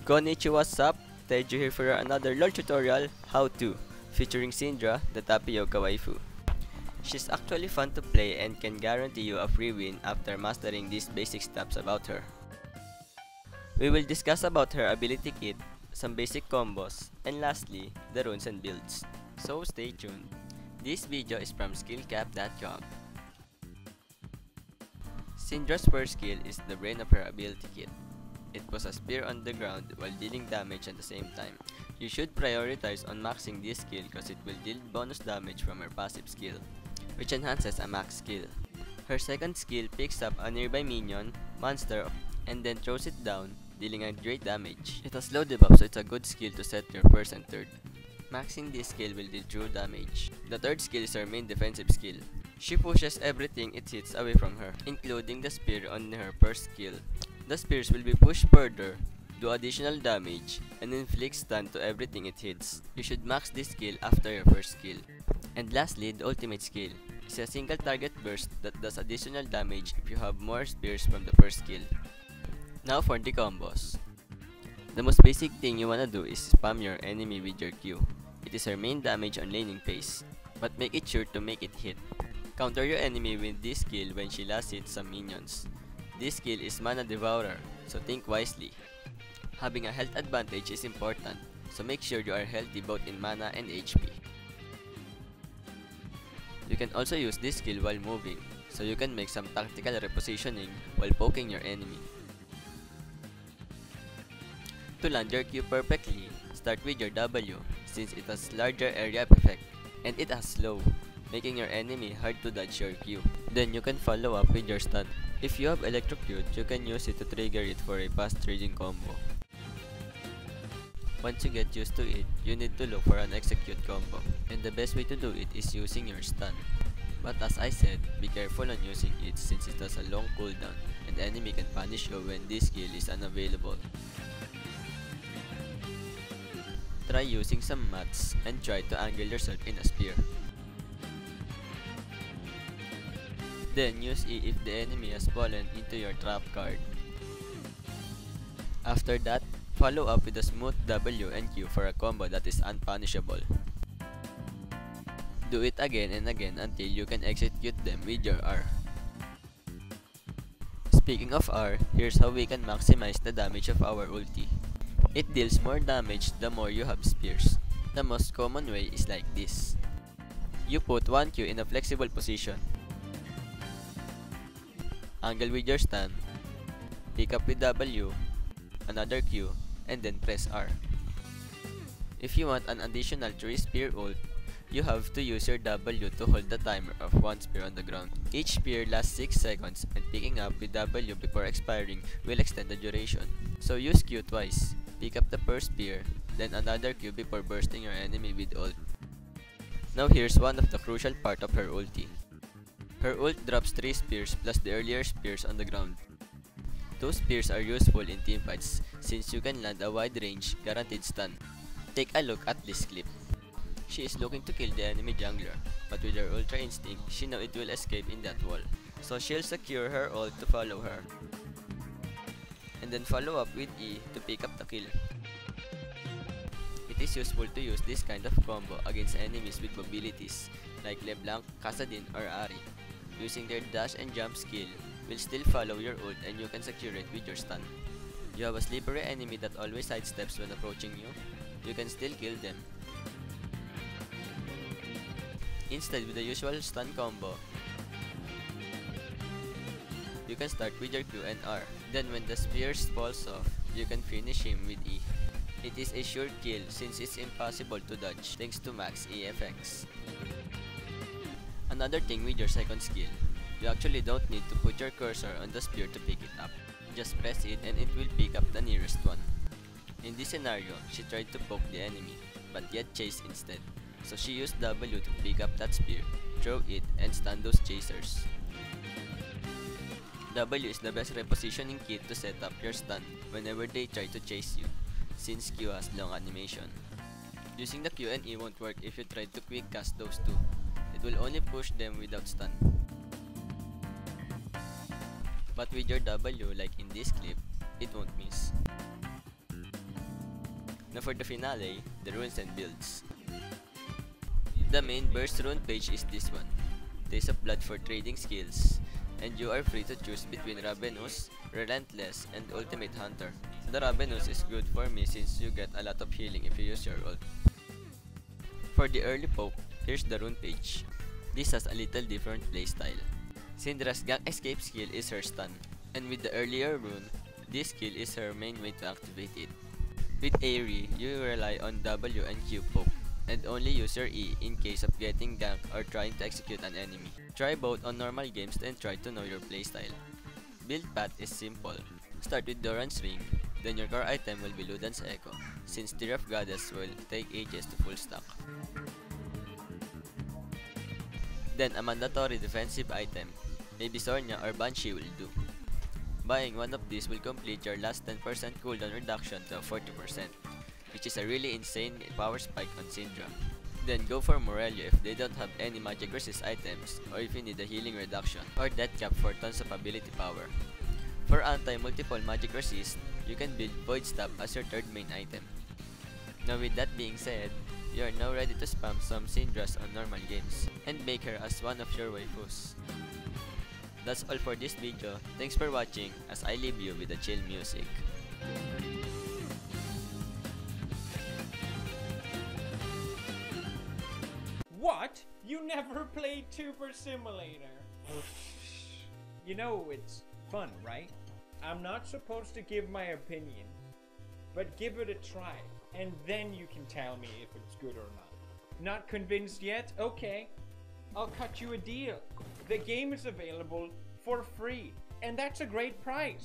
Konnichiwa, what's up? Teju here for another LoL tutorial, How To, featuring Syndra, the Tapioca Waifu. She's actually fun to play and can guarantee you a free win after mastering these basic steps about her. We will discuss about her ability kit, some basic combos, and lastly, the runes and builds. So stay tuned. This video is from skillcap.com. Syndra's first skill is the brain of her ability kit. It was a spear on the ground while dealing damage at the same time. You should prioritize on maxing this skill because it will deal bonus damage from her passive skill, which enhances a max skill. Her second skill picks up a nearby minion, monster, and then throws it down, dealing a great damage. It has low debuff, so it's a good skill to set your first and third. Maxing this skill will deal true damage. The third skill is her main defensive skill. She pushes everything it hits away from her, including the spear on her first skill. The spears will be pushed further, do additional damage, and inflict stun to everything it hits. You should max this skill after your first skill. And lastly, the ultimate skill is a single target burst that does additional damage if you have more spears from the first skill. Now for the combos. The most basic thing you wanna do is spam your enemy with your Q. It is her main damage on laning phase, but make it sure to make it hit. Counter your enemy with this skill when she last hits some minions. This skill is Mana Devourer, so think wisely. Having a health advantage is important, so make sure you are healthy both in mana and HP. You can also use this skill while moving, so you can make some tactical repositioning while poking your enemy. To land your Q perfectly, start with your W, since it has larger area effect, and it has slow, making your enemy hard to dodge your Q. Then you can follow up with your stun. If you have Electrocute, you can use it to trigger it for a fast trading combo. Once you get used to it, you need to look for an execute combo, and the best way to do it is using your stun. But as I said, be careful on using it since it has a long cooldown, and the enemy can punish you when this skill is unavailable. Try using some mats and try to angle yourself in a spear. Then use E if the enemy has fallen into your trap card. After that, follow up with a smooth W and Q for a combo that is unpunishable. Do it again and again until you can execute them with your R. Speaking of R, here's how we can maximize the damage of our ulti. It deals more damage the more you have spears. The most common way is like this. You put one Q in a flexible position, angle with your stun, pick up with W, another Q, and then press R. If you want an additional 3 spear ult, you have to use your W to hold the timer of 1 spear on the ground. Each spear lasts 6 seconds, and picking up with W before expiring will extend the duration. So use Q twice, pick up the first spear, then another Q before bursting your enemy with ult. Now here's one of the crucial part of her ulti. Her ult drops 3 spears plus the earlier spears on the ground. Those spears are useful in teamfights since you can land a wide range guaranteed stun. Take a look at this clip. She is looking to kill the enemy jungler, but with her ultra instinct, she knows it will escape in that wall. So she'll secure her ult to follow her, and then follow up with E to pick up the kill. It is useful to use this kind of combo against enemies with mobilities like LeBlanc, Kassadin, or Ahri. Using their dash and jump skill will still follow your ult and you can secure it with your stun. You have a slippery enemy that always sidesteps when approaching you, you can still kill them. Instead, with the usual stun combo, you can start with your Q and R. Then when the spears falls off, you can finish him with E. It is a sure kill since it's impossible to dodge thanks to max E effects. Another thing with your second skill, you actually don't need to put your cursor on the spear to pick it up. Just press it and it will pick up the nearest one. In this scenario, she tried to poke the enemy, but yet chased instead. So she used W to pick up that spear, throw it, and stun those chasers. W is the best repositioning kit to set up your stun whenever they try to chase you, since Q has long animation. Using the Q and E won't work if you try to quick cast those two. It will only push them without stun. But with your W, like in this clip, it won't miss. Now for the finale, the runes and builds. The main burst rune page is this one. Taste of Blood for trading skills, and you are free to choose between Ravenous, Relentless, and Ultimate Hunter. The Ravenous is good for me since you get a lot of healing if you use your ult. For the early poke, here's the rune page. This has a little different playstyle. Syndra's gank escape skill is her stun, and with the earlier rune, this skill is her main way to activate it. With Aerie, you rely on W and Q poke, and only use your E in case of getting ganked or trying to execute an enemy. Try both on normal games and try to know your playstyle. Build path is simple. Start with Doran's Ring, then your core item will be Luden's Echo, since Tear of Goddess will take ages to full stack. Then a mandatory defensive item, maybe Sonya or Banshee will do. Buying one of these will complete your last 10% cooldown reduction to 40%, which is a really insane power spike on Syndra. Then go for Morello if they don't have any magic resist items, or if you need a healing reduction, or death cap for tons of ability power. For anti-multiple magic resist, you can build Void Stab as your third main item. Now with that being said, you are now ready to spam some Syndras on normal games, and make her as one of your waifus. That's all for this video. Thanks for watching as I leave you with the chill music. What? You never played Tuber Simulator? You know it's fun, right? I'm not supposed to give my opinion, but give it a try, and then you can tell me if it's good or not. Not convinced yet? Okay. I'll cut you a deal. The game is available for free, and that's a great price.